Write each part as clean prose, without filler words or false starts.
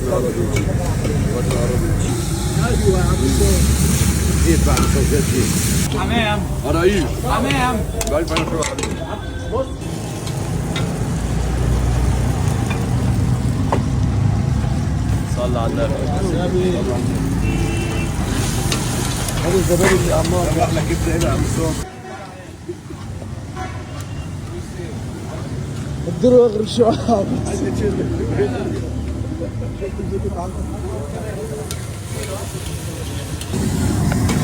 العربي الوطن العربي. ايوه يا عم كيف بعد الزوجات دي؟ حمام قرايب حمام بألف ألف روح حبيبي. بص صلى على النبي. هذا الزبادي يا عمار راح لك كبده هنا يا عم صوم. اديله اغرب شويه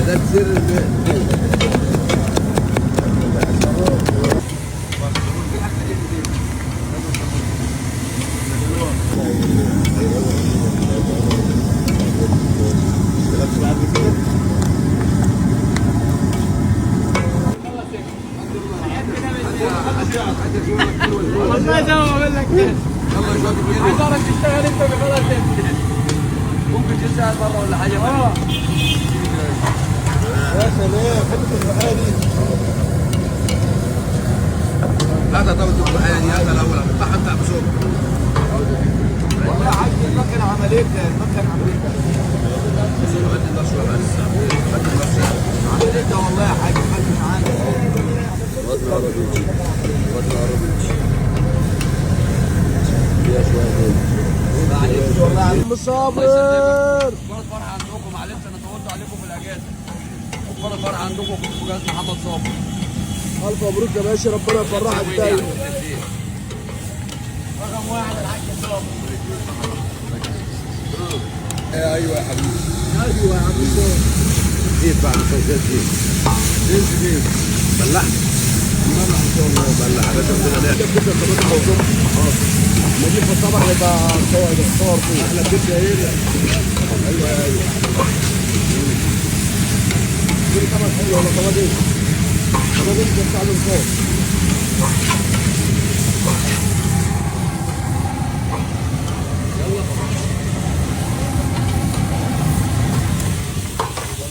ده كتير والله زي ما بقول لك كده عايز اعرف تشتغل انت بخلاص انت ممكن تساعد مره ولا حاجه. يا سلام حته الفقاري هذا طب القرآن هذا الاول افتح انت ابو صوم. والله يا حاج المكنه عملتها عملتها والله يا حاج خلي معانا الوطن العربي الوطن العربي فيها شويه معلش والله يا عم صابر كبار فرحه عندكم. معلش انا طولت عليكم في الاجازه. كبار فرحه عندكم في جهاز محمد صابر. الف مبروك يا باشا ربنا يفرحك دايما رقم واحد الحاج صابر ايوه يا حبيبي. ايوه يا عم صابر كيف بعد الزوجات دي؟ كيف بلحت؟ بلح ان شاء الله بلح يا باشا. بدنا نحكي كده كمان موضوع نجيب في الطبق يبقى صور فيه احلى كبده ايه؟ ايوه ايوه. دي طبق حلو ولا طبق ايه؟ طبق ايه بتاع الفوق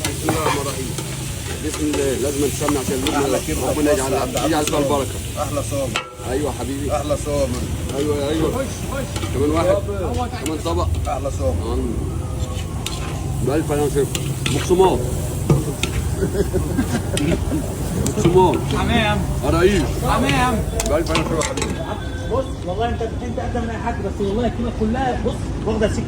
بسم الله الرحمن الرحيم. بسم الله لازم نسمع عشان ربنا يجعل فيها البركه. احلى صوم ايوه حبيبي. احلى صوم ايوه ايوه. كمان واحد كمان طبق. احلى صوم بألف ألف شكر. مقسومات مقسومات حمام قرايب حمام بألف ألف روح حبيبي. بص والله انت قدم من اي حد بس والله الكلمه كلها بص واخده سكه.